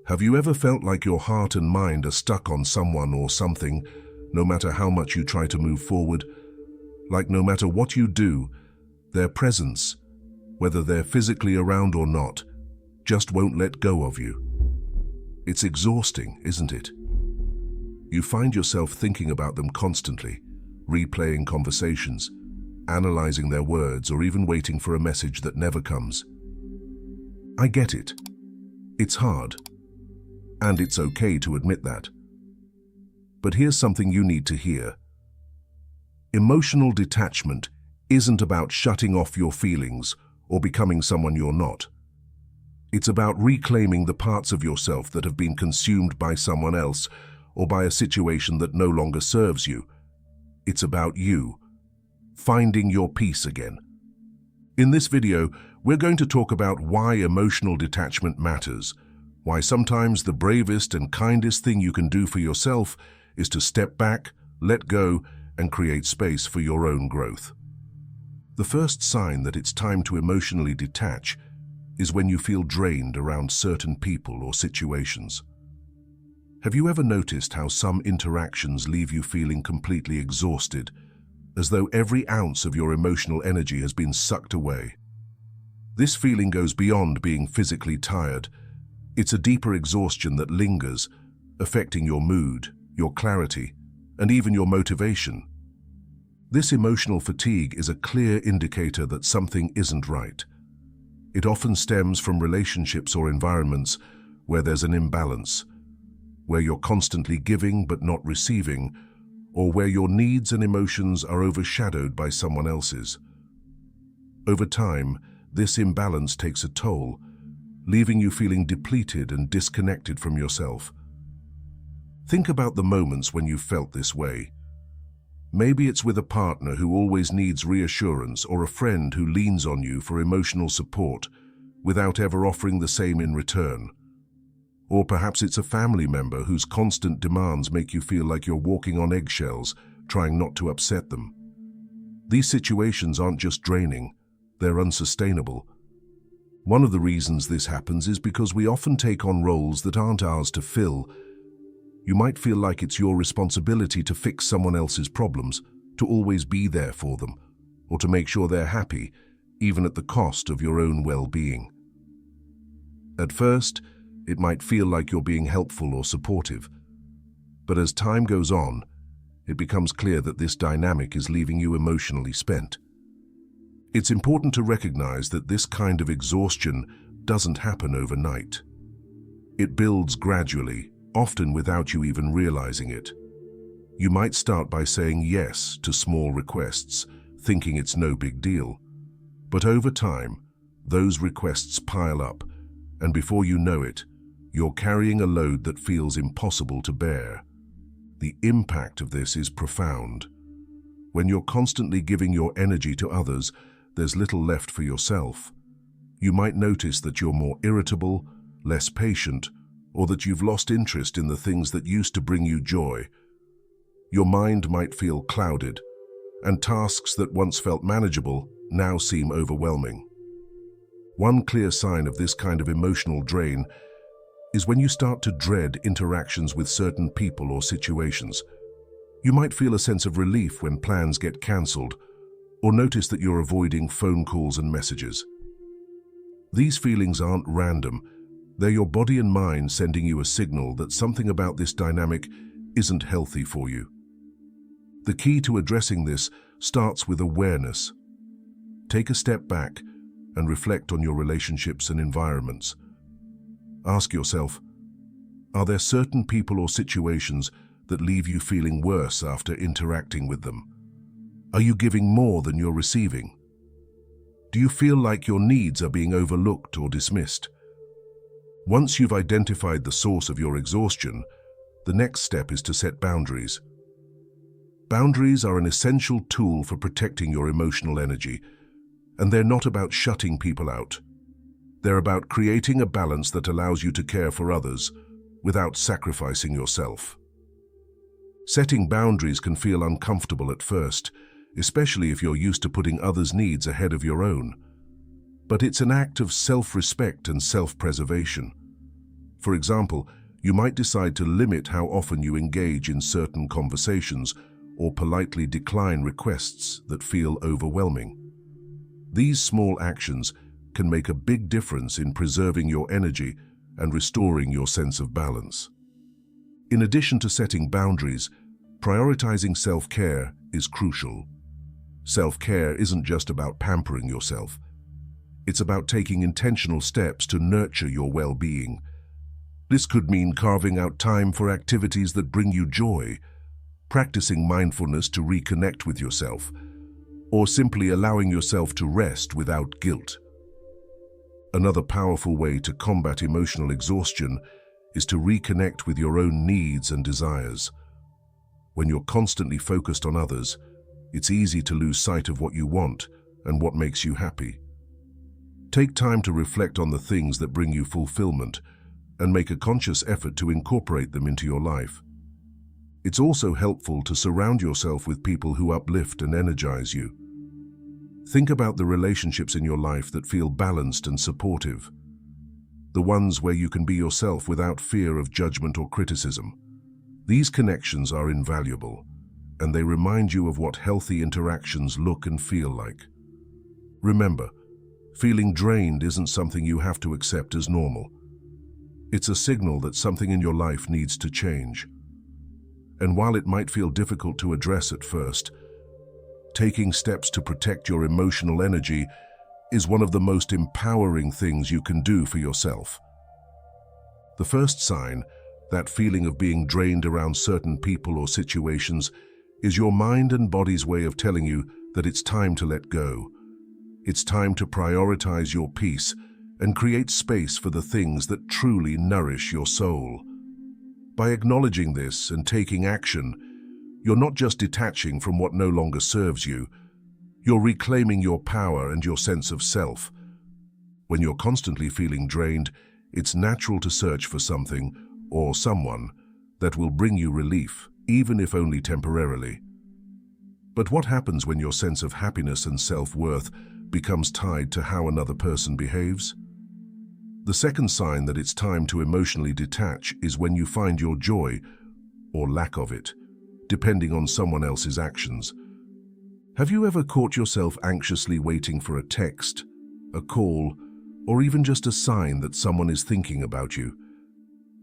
Have you ever felt like your heart and mind are stuck on someone or something, no matter how much you try to move forward? Like no matter what you do, their presence, whether they're physically around or not, just won't let go of you. It's exhausting, isn't it? You find yourself thinking about them constantly, replaying conversations, analyzing their words, or even waiting for a message that never comes. I get it. It's hard. And it's okay to admit that. But here's something you need to hear. Emotional detachment isn't about shutting off your feelings or becoming someone you're not. It's about reclaiming the parts of yourself that have been consumed by someone else or by a situation that no longer serves you. It's about you, finding your peace again. In this video, we're going to talk about why emotional detachment matters, why sometimes the bravest and kindest thing you can do for yourself is to step back, let go, and create space for your own growth. The first sign that it's time to emotionally detach is when you feel drained around certain people or situations. Have you ever noticed how some interactions leave you feeling completely exhausted, as though every ounce of your emotional energy has been sucked away? This feeling goes beyond being physically tired. It's a deeper exhaustion that lingers, affecting your mood, your clarity, and even your motivation. This emotional fatigue is a clear indicator that something isn't right. It often stems from relationships or environments where there's an imbalance, where you're constantly giving but not receiving, or where your needs and emotions are overshadowed by someone else's. Over time, this imbalance takes a toll, leaving you feeling depleted and disconnected from yourself. Think about the moments when you felt this way. Maybe it's with a partner who always needs reassurance or a friend who leans on you for emotional support without ever offering the same in return. Or perhaps it's a family member whose constant demands make you feel like you're walking on eggshells, trying not to upset them. These situations aren't just draining, they're unsustainable. One of the reasons this happens is because we often take on roles that aren't ours to fill. You might feel like it's your responsibility to fix someone else's problems, to always be there for them, or to make sure they're happy, even at the cost of your own well-being. At first, it might feel like you're being helpful or supportive. But as time goes on, it becomes clear that this dynamic is leaving you emotionally spent. It's important to recognize that this kind of exhaustion doesn't happen overnight. It builds gradually, often without you even realizing it. You might start by saying yes to small requests, thinking it's no big deal. But over time, those requests pile up, and before you know it, you're carrying a load that feels impossible to bear. The impact of this is profound. When you're constantly giving your energy to others, there's little left for yourself. You might notice that you're more irritable, less patient, or that you've lost interest in the things that used to bring you joy. Your mind might feel clouded, and tasks that once felt manageable now seem overwhelming. One clear sign of this kind of emotional drain is when you start to dread interactions with certain people or situations. You might feel a sense of relief when plans get cancelled, or notice that you're avoiding phone calls and messages. These feelings aren't random. They're your body and mind sending you a signal that something about this dynamic isn't healthy for you. The key to addressing this starts with awareness. Take a step back and reflect on your relationships and environments. Ask yourself, are there certain people or situations that leave you feeling worse after interacting with them? Are you giving more than you're receiving? Do you feel like your needs are being overlooked or dismissed? Once you've identified the source of your exhaustion, the next step is to set boundaries. Boundaries are an essential tool for protecting your emotional energy, and they're not about shutting people out. They're about creating a balance that allows you to care for others without sacrificing yourself. Setting boundaries can feel uncomfortable at first, especially if you're used to putting others' needs ahead of your own. But it's an act of self-respect and self-preservation. For example, you might decide to limit how often you engage in certain conversations or politely decline requests that feel overwhelming. These small actions can make a big difference in preserving your energy and restoring your sense of balance. In addition to setting boundaries, prioritizing self-care is crucial. Self-care isn't just about pampering yourself. It's about taking intentional steps to nurture your well-being. This could mean carving out time for activities that bring you joy, practicing mindfulness to reconnect with yourself, or simply allowing yourself to rest without guilt. Another powerful way to combat emotional exhaustion is to reconnect with your own needs and desires. When you're constantly focused on others, it's easy to lose sight of what you want and what makes you happy. Take time to reflect on the things that bring you fulfillment and make a conscious effort to incorporate them into your life. It's also helpful to surround yourself with people who uplift and energize you. Think about the relationships in your life that feel balanced and supportive. The ones where you can be yourself without fear of judgment or criticism. These connections are invaluable, and they remind you of what healthy interactions look and feel like. Remember, feeling drained isn't something you have to accept as normal. It's a signal that something in your life needs to change. And while it might feel difficult to address at first, taking steps to protect your emotional energy is one of the most empowering things you can do for yourself. The first sign, that feeling of being drained around certain people or situations, is your mind and body's way of telling you that it's time to let go. It's time to prioritize your peace and create space for the things that truly nourish your soul. By acknowledging this and taking action, you're not just detaching from what no longer serves you, you're reclaiming your power and your sense of self. When you're constantly feeling drained, it's natural to search for something or someone that will bring you relief, even if only temporarily. But what happens when your sense of happiness and self-worth becomes tied to how another person behaves? The second sign that it's time to emotionally detach is when you find your joy, or lack of it, depending on someone else's actions. Have you ever caught yourself anxiously waiting for a text, a call, or even just a sign that someone is thinking about you?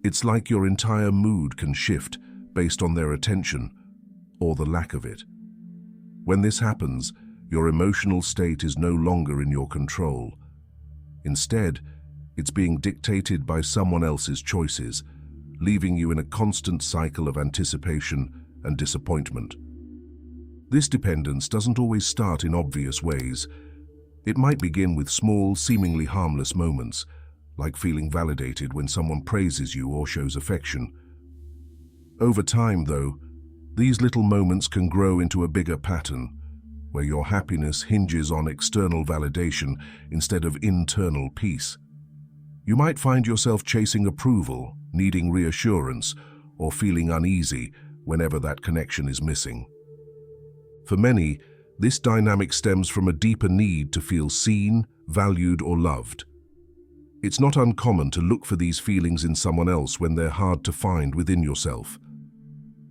It's like your entire mood can shift based on their attention, or the lack of it. When this happens, your emotional state is no longer in your control. Instead, it's being dictated by someone else's choices, leaving you in a constant cycle of anticipation and disappointment. This dependence doesn't always start in obvious ways. It might begin with small, seemingly harmless moments, like feeling validated when someone praises you or shows affection. Over time, though, these little moments can grow into a bigger pattern, where your happiness hinges on external validation instead of internal peace. You might find yourself chasing approval, needing reassurance, or feeling uneasy whenever that connection is missing. For many, this dynamic stems from a deeper need to feel seen, valued, or loved. It's not uncommon to look for these feelings in someone else when they're hard to find within yourself.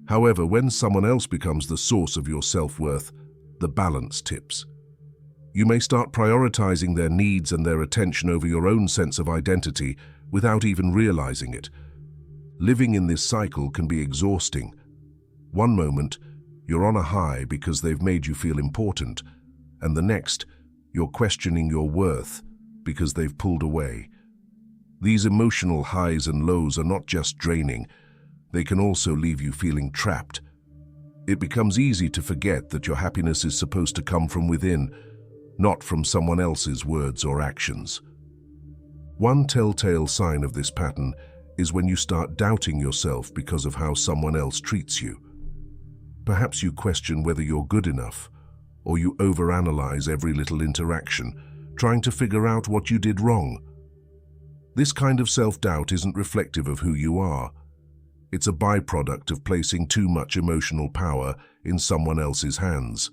However, when someone else becomes the source of your self-worth, the balance tips. You may start prioritizing their needs and their attention over your own sense of identity without even realizing it. Living in this cycle can be exhausting. One moment, you're on a high because they've made you feel important, and the next, you're questioning your worth because they've pulled away. These emotional highs and lows are not just draining, they can also leave you feeling trapped. It becomes easy to forget that your happiness is supposed to come from within, not from someone else's words or actions. One telltale sign of this pattern is when you start doubting yourself because of how someone else treats you. Perhaps you question whether you're good enough, or you overanalyze every little interaction, trying to figure out what you did wrong. This kind of self-doubt isn't reflective of who you are. It's a byproduct of placing too much emotional power in someone else's hands.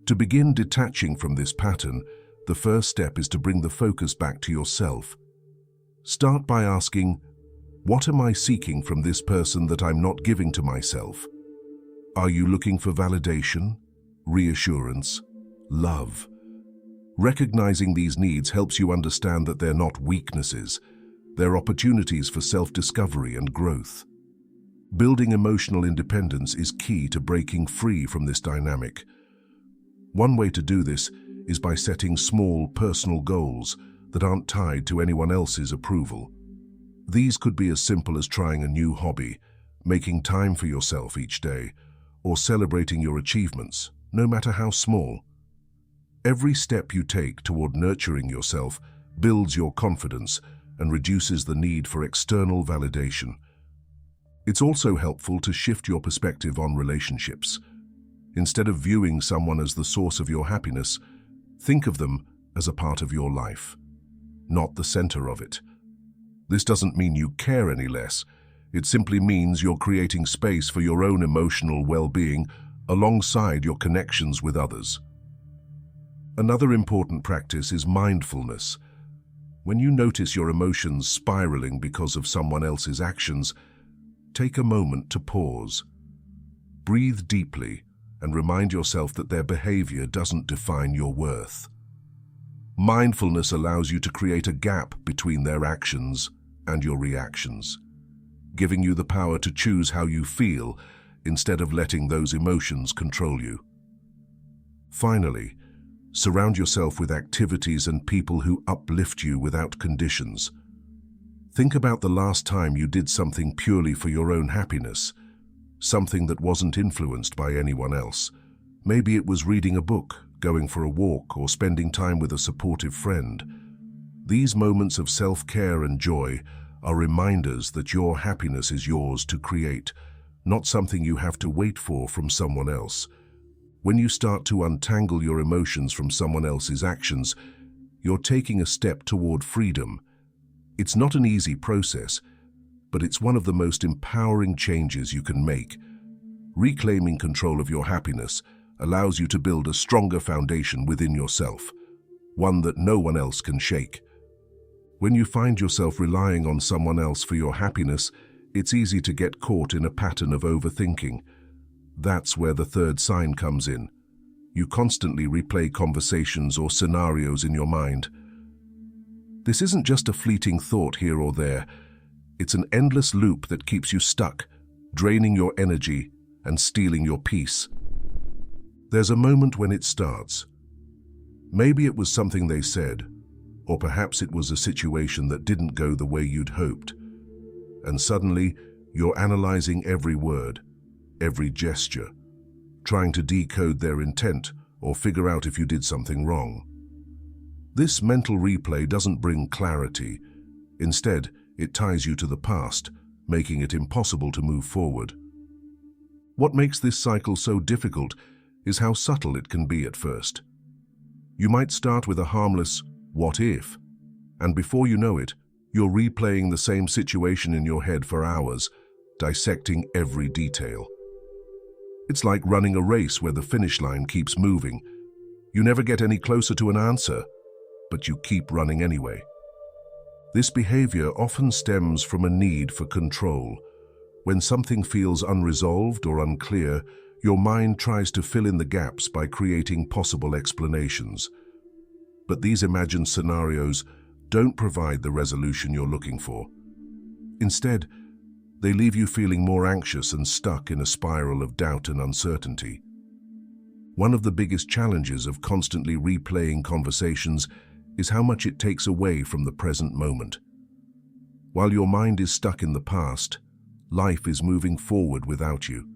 To begin detaching from this pattern, the first step is to bring the focus back to yourself. Start by asking, What am I seeking from this person that I'm not giving to myself? Are you looking for validation, reassurance, love? Recognizing these needs helps you understand that they're not weaknesses. They're opportunities for self-discovery and growth. Building emotional independence is key to breaking free from this dynamic. One way to do this is by setting small personal goals that aren't tied to anyone else's approval. These could be as simple as trying a new hobby, making time for yourself each day, or celebrating your achievements, no matter how small. Every step you take toward nurturing yourself builds your confidence and reduces the need for external validation. It's also helpful to shift your perspective on relationships. Instead of viewing someone as the source of your happiness, think of them as a part of your life, not the center of it. This doesn't mean you care any less. It simply means you're creating space for your own emotional well-being alongside your connections with others. Another important practice is mindfulness. When you notice your emotions spiraling because of someone else's actions, take a moment to pause. Breathe deeply and remind yourself that their behavior doesn't define your worth. Mindfulness allows you to create a gap between their actions and your reactions, giving you the power to choose how you feel instead of letting those emotions control you. Finally, surround yourself with activities and people who uplift you without conditions. Think about the last time you did something purely for your own happiness, something that wasn't influenced by anyone else. Maybe it was reading a book, going for a walk, or spending time with a supportive friend. These moments of self-care and joy are reminders that your happiness is yours to create, not something you have to wait for from someone else. When you start to untangle your emotions from someone else's actions, you're taking a step toward freedom. It's not an easy process, but it's one of the most empowering changes you can make. Reclaiming control of your happiness allows you to build a stronger foundation within yourself, one that no one else can shake. When you find yourself relying on someone else for your happiness, it's easy to get caught in a pattern of overthinking. That's where the third sign comes in. You constantly replay conversations or scenarios in your mind. This isn't just a fleeting thought here or there. It's an endless loop that keeps you stuck, draining your energy and stealing your peace. There's a moment when it starts. Maybe it was something they said, or perhaps it was a situation that didn't go the way you'd hoped. And suddenly, you're analyzing every word, every gesture, trying to decode their intent or figure out if you did something wrong. This mental replay doesn't bring clarity. Instead, it ties you to the past, making it impossible to move forward. What makes this cycle so difficult is how subtle it can be at first. You might start with a harmless "what if?" and before you know it, you're replaying the same situation in your head for hours, dissecting every detail. It's like running a race where the finish line keeps moving. You never get any closer to an answer, but you keep running anyway. This behavior often stems from a need for control. When something feels unresolved or unclear, your mind tries to fill in the gaps by creating possible explanations. But these imagined scenarios don't provide the resolution you're looking for. Instead, they leave you feeling more anxious and stuck in a spiral of doubt and uncertainty. One of the biggest challenges of constantly replaying conversations is how much it takes away from the present moment. While your mind is stuck in the past, life is moving forward without you.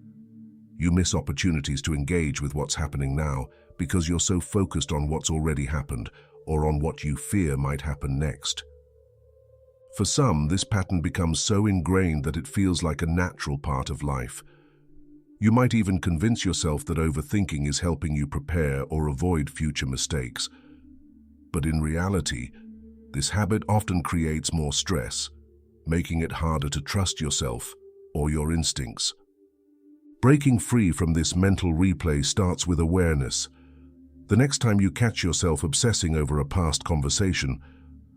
You miss opportunities to engage with what's happening now because you're so focused on what's already happened or on what you fear might happen next. For some, this pattern becomes so ingrained that it feels like a natural part of life. You might even convince yourself that overthinking is helping you prepare or avoid future mistakes. But in reality, this habit often creates more stress, making it harder to trust yourself or your instincts. Breaking free from this mental replay starts with awareness. The next time you catch yourself obsessing over a past conversation,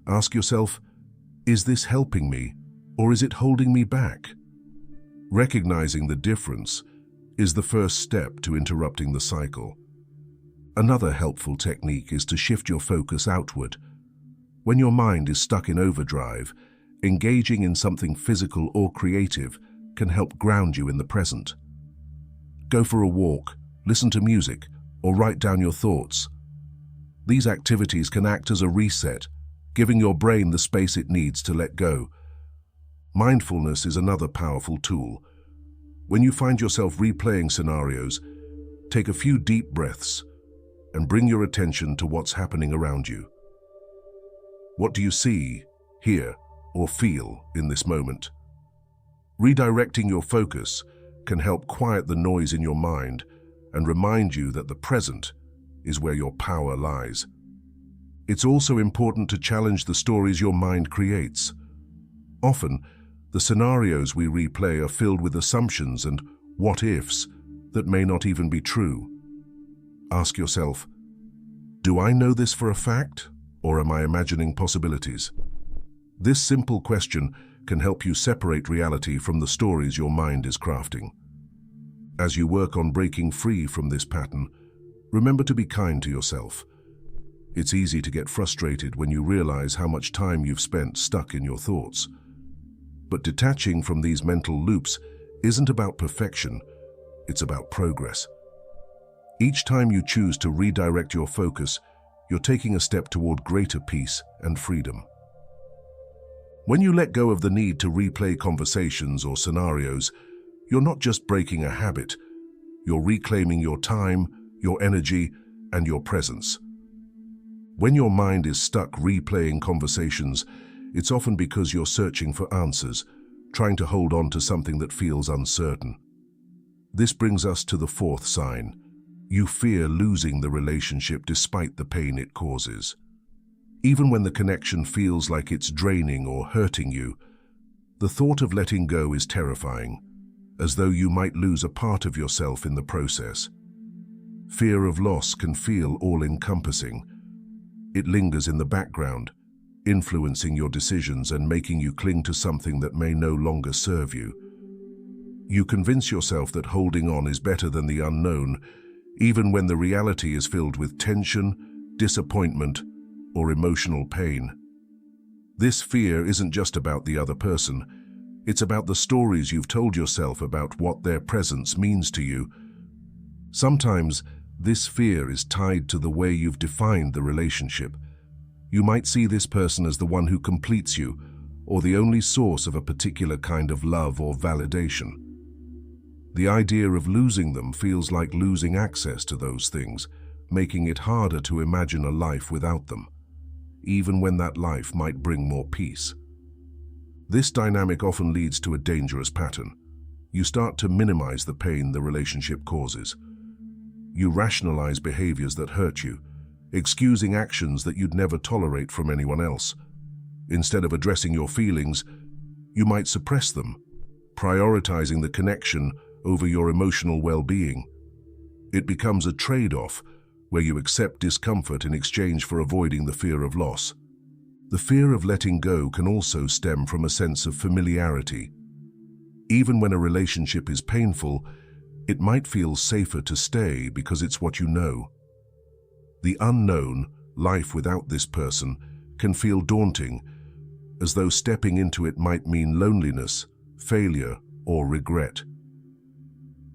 ask yourself, is this helping me Or is it holding me back? Recognizing the difference is the first step to interrupting the cycle. Another helpful technique is to shift your focus outward. When your mind is stuck in overdrive, engaging in something physical or creative can help ground you in the present. Go for a walk, listen to music, or write down your thoughts. These activities can act as a reset, giving your brain the space it needs to let go. Mindfulness is another powerful tool. When you find yourself replaying scenarios, take a few deep breaths and bring your attention to what's happening around you. What do you see, hear, or feel in this moment? Redirecting your focus can help quiet the noise in your mind and remind you that the present is where your power lies. It's also important to challenge the stories your mind creates. Often, the scenarios we replay are filled with assumptions and what-ifs that may not even be true. Ask yourself, do I know this for a fact, or am I imagining possibilities? This simple question can help you separate reality from the stories your mind is crafting. As you work on breaking free from this pattern, remember to be kind to yourself. It's easy to get frustrated when you realize how much time you've spent stuck in your thoughts. But detaching from these mental loops isn't about perfection, it's about progress. Each time you choose to redirect your focus, you're taking a step toward greater peace and freedom. When you let go of the need to replay conversations or scenarios, you're not just breaking a habit, you're reclaiming your time, your energy, and your presence. When your mind is stuck replaying conversations, it's often because you're searching for answers, trying to hold on to something that feels uncertain. This brings us to the fourth sign. You fear losing the relationship despite the pain it causes. Even when the connection feels like it's draining or hurting you, the thought of letting go is terrifying, as though you might lose a part of yourself in the process. Fear of loss can feel all-encompassing. It lingers in the background, influencing your decisions and making you cling to something that may no longer serve you. You convince yourself that holding on is better than the unknown, even when the reality is filled with tension, disappointment, or emotional pain. This fear isn't just about the other person, it's about the stories you've told yourself about what their presence means to you. Sometimes, this fear is tied to the way you've defined the relationship. You might see this person as the one who completes you, or the only source of a particular kind of love or validation. The idea of losing them feels like losing access to those things, making it harder to imagine a life without them, even when that life might bring more peace. This dynamic often leads to a dangerous pattern. You start to minimize the pain the relationship causes. You rationalize behaviors that hurt you, excusing actions that you'd never tolerate from anyone else. Instead of addressing your feelings, you might suppress them, prioritizing the connection over your emotional well-being. It becomes a trade-off where you accept discomfort in exchange for avoiding the fear of loss. The fear of letting go can also stem from a sense of familiarity. Even when a relationship is painful, it might feel safer to stay because it's what you know. The unknown, life without this person, can feel daunting, as though stepping into it might mean loneliness, failure, or regret.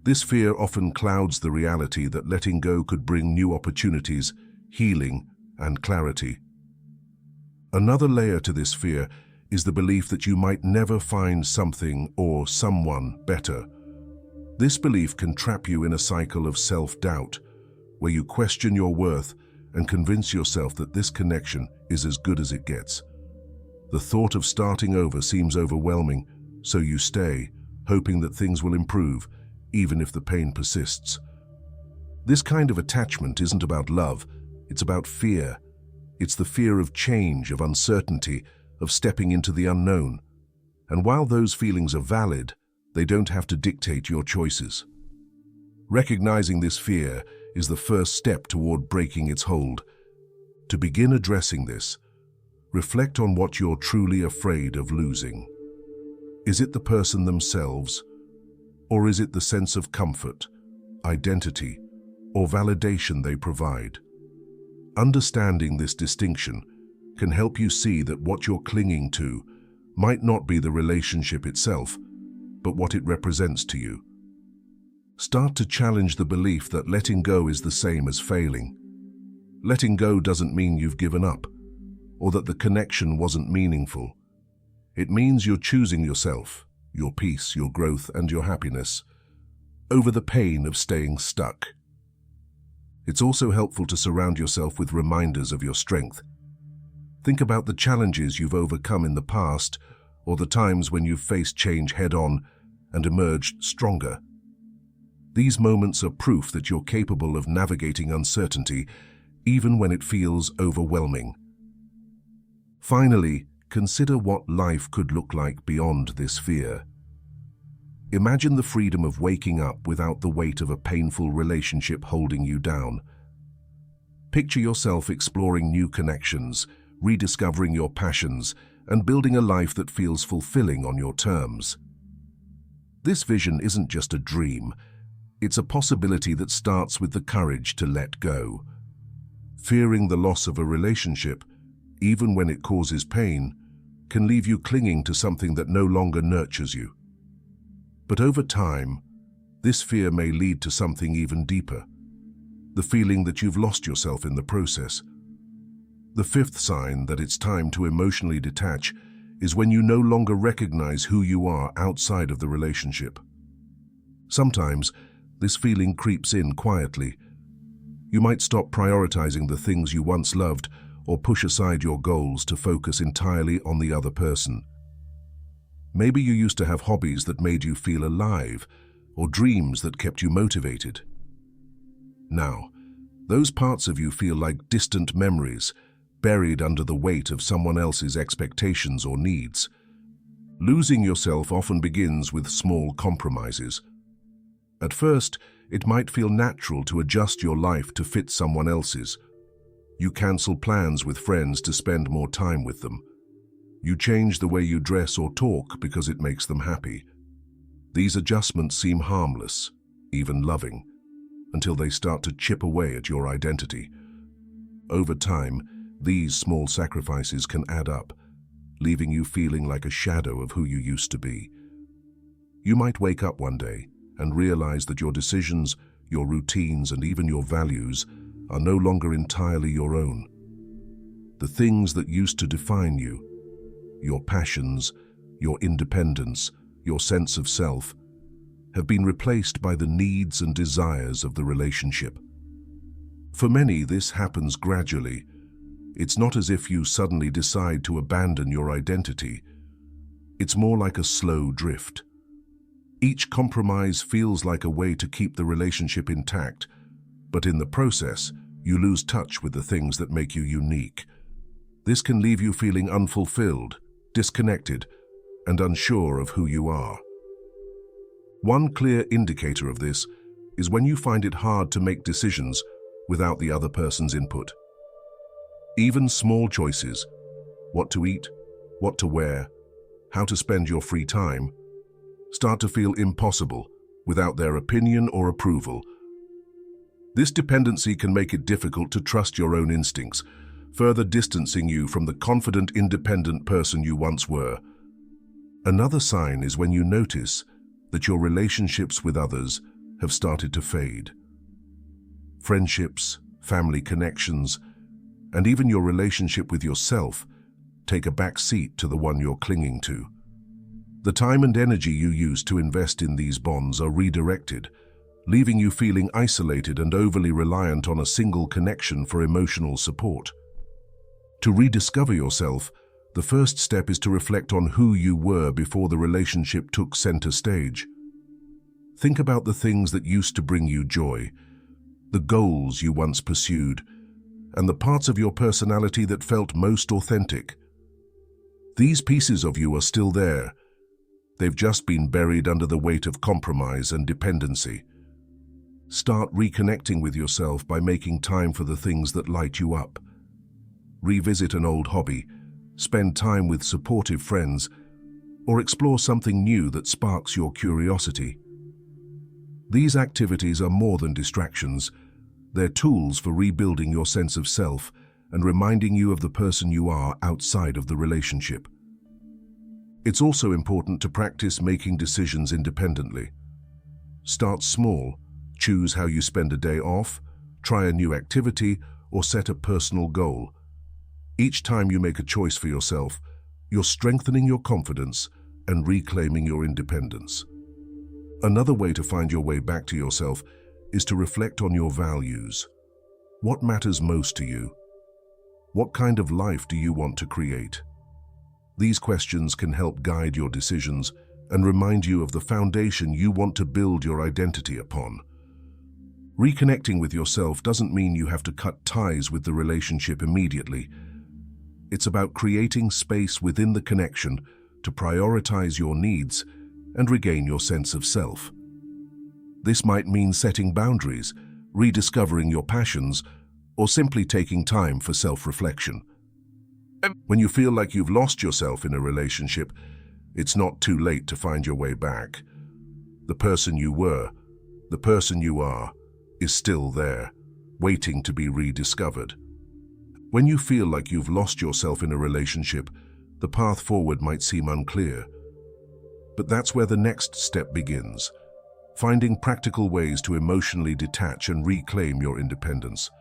This fear often clouds the reality that letting go could bring new opportunities, healing, and clarity. Another layer to this fear is the belief that you might never find something or someone better. This belief can trap you in a cycle of self-doubt, where you question your worth and convince yourself that this connection is as good as it gets. The thought of starting over seems overwhelming, so you stay, hoping that things will improve, even if the pain persists. This kind of attachment isn't about love, it's about fear. It's the fear of change, of uncertainty, of stepping into the unknown. And while those feelings are valid, they don't have to dictate your choices. Recognizing this fear is the first step toward breaking its hold. To begin addressing this, reflect on what you're truly afraid of losing. Is it the person themselves, or is it the sense of comfort, identity, or validation they provide? Understanding this distinction can help you see that what you're clinging to might not be the relationship itself, but what it represents to you. Start to challenge the belief that letting go is the same as failing. Letting go doesn't mean you've given up, or that the connection wasn't meaningful. It means you're choosing yourself, your peace, your growth, and your happiness over the pain of staying stuck. It's also helpful to surround yourself with reminders of your strength. Think about the challenges you've overcome in the past, or the times when you've faced change head-on and emerged stronger. These moments are proof that you're capable of navigating uncertainty, even when it feels overwhelming. Finally, consider what life could look like beyond this fear. Imagine the freedom of waking up without the weight of a painful relationship holding you down. Picture yourself exploring new connections, rediscovering your passions, and building a life that feels fulfilling on your terms. This vision isn't just a dream, it's a possibility that starts with the courage to let go. Fearing the loss of a relationship, even when it causes pain, can leave you clinging to something that no longer nurtures you. But over time, this fear may lead to something even deeper, the feeling that you've lost yourself in the process. The fifth sign that it's time to emotionally detach is when you no longer recognize who you are outside of the relationship. Sometimes, this feeling creeps in quietly. You might stop prioritizing the things you once loved or push aside your goals to focus entirely on the other person. Maybe you used to have hobbies that made you feel alive, or dreams that kept you motivated. Now, those parts of you feel like distant memories, buried under the weight of someone else's expectations or needs. Losing yourself often begins with small compromises. At first, it might feel natural to adjust your life to fit someone else's. You cancel plans with friends to spend more time with them. You change the way you dress or talk because it makes them happy. These adjustments seem harmless, even loving, until they start to chip away at your identity. Over time, these small sacrifices can add up, leaving you feeling like a shadow of who you used to be. You might wake up one day and realize that your decisions, your routines, and even your values are no longer entirely your own. The things that used to define you, your passions, your independence, your sense of self, have been replaced by the needs and desires of the relationship. For many, this happens gradually. It's not as if you suddenly decide to abandon your identity. It's more like a slow drift. Each compromise feels like a way to keep the relationship intact, but in the process, you lose touch with the things that make you unique. This can leave you feeling unfulfilled, disconnected, and unsure of who you are. One clear indicator of this is when you find it hard to make decisions without the other person's input. Even small choices, what to eat, what to wear, how to spend your free time, start to feel impossible without their opinion or approval. This dependency can make it difficult to trust your own instincts, further distancing you from the confident, independent person you once were. Another sign is when you notice that your relationships with others have started to fade. Friendships, family connections, and even your relationship with yourself take a back seat to the one you're clinging to. The time and energy you use to invest in these bonds are redirected, leaving you feeling isolated and overly reliant on a single connection for emotional support. To rediscover yourself, the first step is to reflect on who you were before the relationship took center stage. Think about the things that used to bring you joy, the goals you once pursued, and the parts of your personality that felt most authentic. These pieces of you are still there. They've just been buried under the weight of compromise and dependency. Start reconnecting with yourself by making time for the things that light you up. Revisit an old hobby, spend time with supportive friends, or explore something new that sparks your curiosity. These activities are more than distractions. They're tools for rebuilding your sense of self and reminding you of the person you are outside of the relationship. It's also important to practice making decisions independently. Start small. Choose how you spend a day off, try a new activity, or set a personal goal. Each time you make a choice for yourself, you're strengthening your confidence and reclaiming your independence. Another way to find your way back to yourself is to reflect on your values. What matters most to you? What kind of life do you want to create? These questions can help guide your decisions and remind you of the foundation you want to build your identity upon. Reconnecting with yourself doesn't mean you have to cut ties with the relationship immediately. It's about creating space within the connection to prioritize your needs and regain your sense of self. This might mean setting boundaries, rediscovering your passions, or simply taking time for self-reflection. When you feel like you've lost yourself in a relationship, it's not too late to find your way back. The person you were, the person you are, is still there, waiting to be rediscovered. When you feel like you've lost yourself in a relationship, the path forward might seem unclear. But that's where the next step begins, finding practical ways to emotionally detach and reclaim your independence.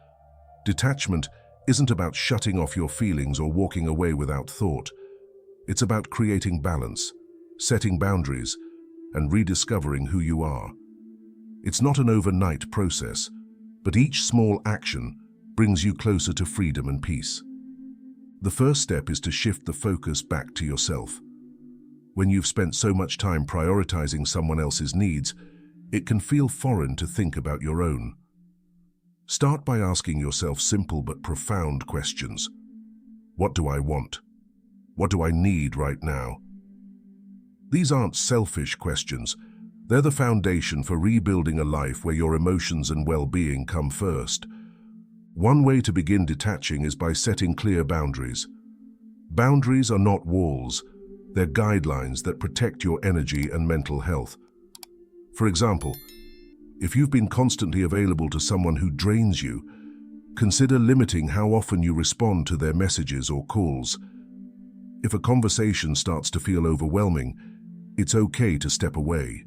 Detachment isn't about shutting off your feelings or walking away without thought. It's about creating balance, setting boundaries, and rediscovering who you are. It's not an overnight process, but each small action brings you closer to freedom and peace. The first step is to shift the focus back to yourself. When you've spent so much time prioritizing someone else's needs, it can feel foreign to think about your own. Start by asking yourself simple but profound questions. What do I want? What do I need right now? These aren't selfish questions. They're the foundation for rebuilding a life where your emotions and well-being come first. One way to begin detaching is by setting clear boundaries. Boundaries are not walls. They're guidelines that protect your energy and mental health. For example, if you've been constantly available to someone who drains you, consider limiting how often you respond to their messages or calls. If a conversation starts to feel overwhelming, it's okay to step away.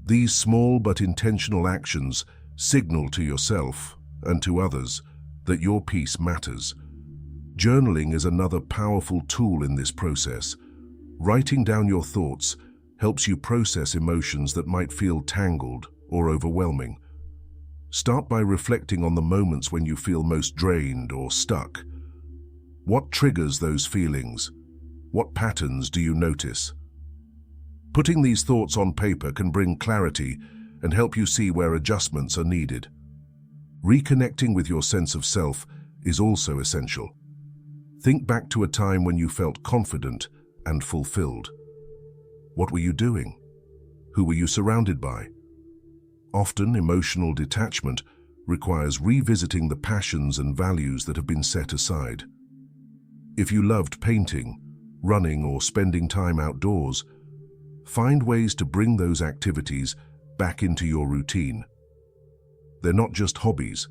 These small but intentional actions signal to yourself and to others that your peace matters. Journaling is another powerful tool in this process. Writing down your thoughts helps you process emotions that might feel tangled or overwhelming. Start by reflecting on the moments when you feel most drained or stuck. What triggers those feelings? What patterns do you notice? Putting these thoughts on paper can bring clarity and help you see where adjustments are needed. Reconnecting with your sense of self is also essential. Think back to a time when you felt confident and fulfilled. What were you doing? Who were you surrounded by? Often, emotional detachment requires revisiting the passions and values that have been set aside. If you loved painting, running, or spending time outdoors, find ways to bring those activities back into your routine. They're not just hobbies,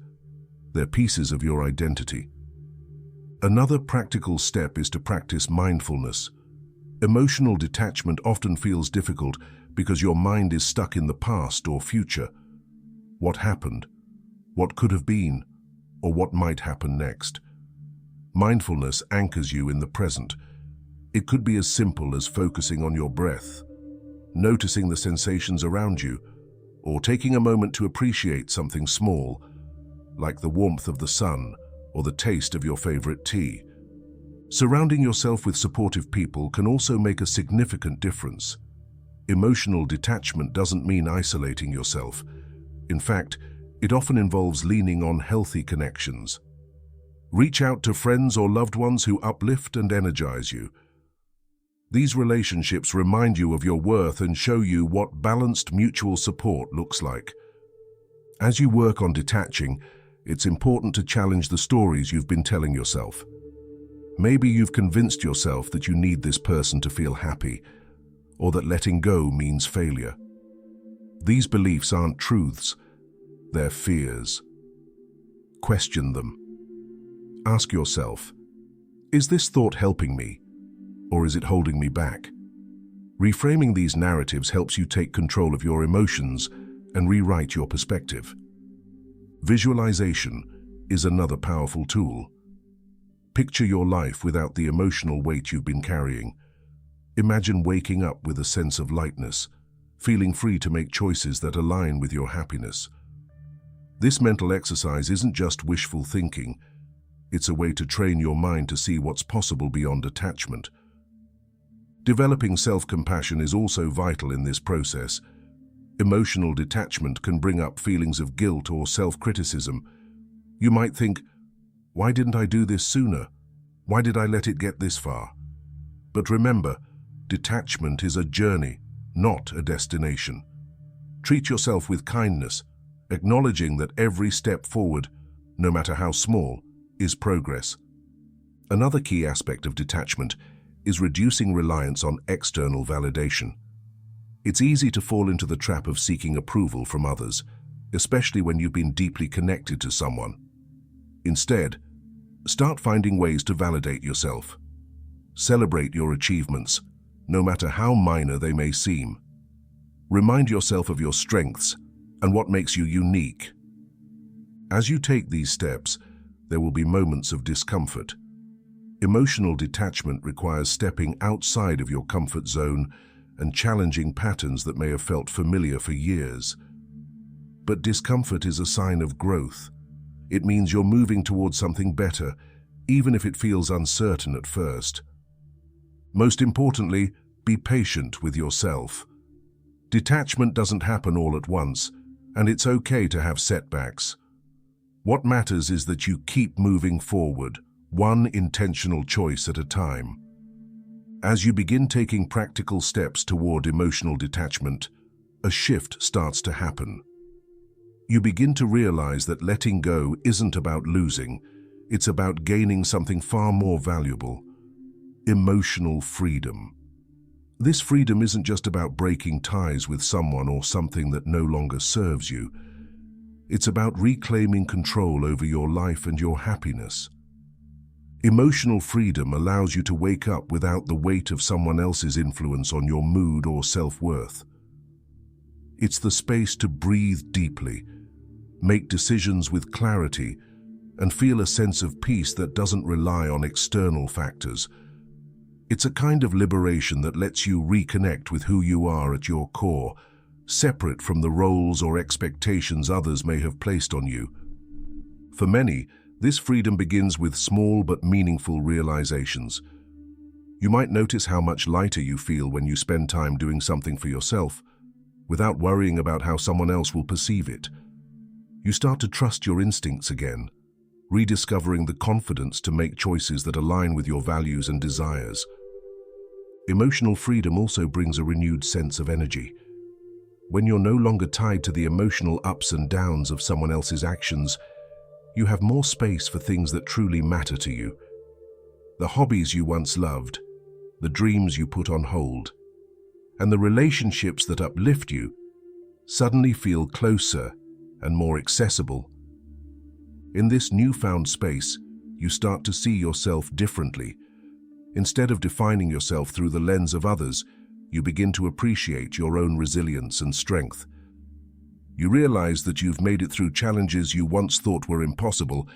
they're pieces of your identity. Another practical step is to practice mindfulness. Emotional detachment often feels difficult because your mind is stuck in the past or future. What happened? What could have been? Or what might happen next? Mindfulness anchors you in the present. It could be as simple as focusing on your breath, noticing the sensations around you, or taking a moment to appreciate something small, like the warmth of the sun or the taste of your favorite tea. Surrounding yourself with supportive people can also make a significant difference. Emotional detachment doesn't mean isolating yourself. In fact, it often involves leaning on healthy connections. Reach out to friends or loved ones who uplift and energize you. These relationships remind you of your worth and show you what balanced mutual support looks like. As you work on detaching, it's important to challenge the stories you've been telling yourself. Maybe you've convinced yourself that you need this person to feel happy, or that letting go means failure. These beliefs aren't truths, they're fears. Question them. Ask yourself, is this thought helping me, or is it holding me back? Reframing these narratives helps you take control of your emotions and rewrite your perspective. Visualization is another powerful tool. Picture your life without the emotional weight you've been carrying. Imagine waking up with a sense of lightness, feeling free to make choices that align with your happiness. This mental exercise isn't just wishful thinking, it's a way to train your mind to see what's possible beyond attachment. Developing self-compassion is also vital in this process. Emotional detachment can bring up feelings of guilt or self-criticism. You might think, why didn't I do this sooner? Why did I let it get this far? But remember, detachment is a journey, not a destination. Treat yourself with kindness, acknowledging that every step forward, no matter how small, is progress. Another key aspect of detachment is reducing reliance on external validation. It's easy to fall into the trap of seeking approval from others, especially when you've been deeply connected to someone. Instead, start finding ways to validate yourself. Celebrate your achievements, no matter how minor they may seem. Remind yourself of your strengths and what makes you unique. As you take these steps, there will be moments of discomfort. Emotional detachment requires stepping outside of your comfort zone and challenging patterns that may have felt familiar for years. But discomfort is a sign of growth. It means you're moving towards something better, even if it feels uncertain at first. Most importantly, be patient with yourself. Detachment doesn't happen all at once, and it's okay to have setbacks. What matters is that you keep moving forward, one intentional choice at a time. As you begin taking practical steps toward emotional detachment, a shift starts to happen. You begin to realize that letting go isn't about losing, it's about gaining something far more valuable: emotional freedom. This freedom isn't just about breaking ties with someone or something that no longer serves you. It's about reclaiming control over your life and your happiness. Emotional freedom allows you to wake up without the weight of someone else's influence on your mood or self-worth. It's the space to breathe deeply, make decisions with clarity, and feel a sense of peace that doesn't rely on external factors. It's a kind of liberation that lets you reconnect with who you are at your core, separate from the roles or expectations others may have placed on you. For many, this freedom begins with small but meaningful realizations. You might notice how much lighter you feel when you spend time doing something for yourself, without worrying about how someone else will perceive it. You start to trust your instincts again, rediscovering the confidence to make choices that align with your values and desires. Emotional freedom also brings a renewed sense of energy. When you're no longer tied to the emotional ups and downs of someone else's actions, you have more space for things that truly matter to you. The hobbies you once loved, the dreams you put on hold, and the relationships that uplift you suddenly feel closer and more accessible. In this newfound space, you start to see yourself differently. Instead of defining yourself through the lens of others, you begin to appreciate your own resilience and strength. You realize that you've made it through challenges you once thought were impossible,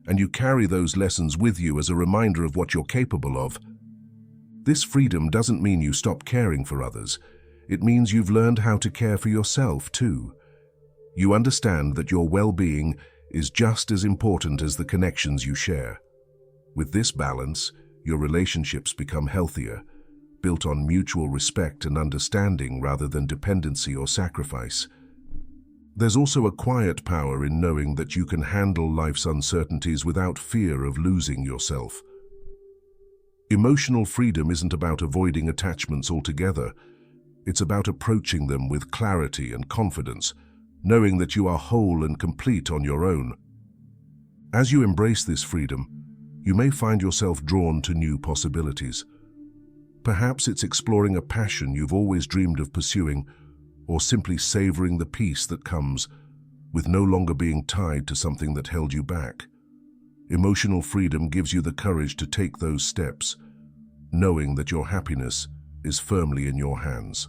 and you carry those lessons with you as a reminder of what you're capable of. This freedom doesn't mean you stop caring for others. It means you've learned how to care for yourself too. You understand that your well-being is just as important as the connections you share. With this balance, your relationships become healthier, built on mutual respect and understanding rather than dependency or sacrifice. There's also a quiet power in knowing that you can handle life's uncertainties without fear of losing yourself. Emotional freedom isn't about avoiding attachments altogether. It's about approaching them with clarity and confidence, knowing that you are whole and complete on your own. As you embrace this freedom, you may find yourself drawn to new possibilities. Perhaps it's exploring a passion you've always dreamed of pursuing, or simply savoring the peace that comes with no longer being tied to something that held you back. Emotional freedom gives you the courage to take those steps, knowing that your happiness is firmly in your hands.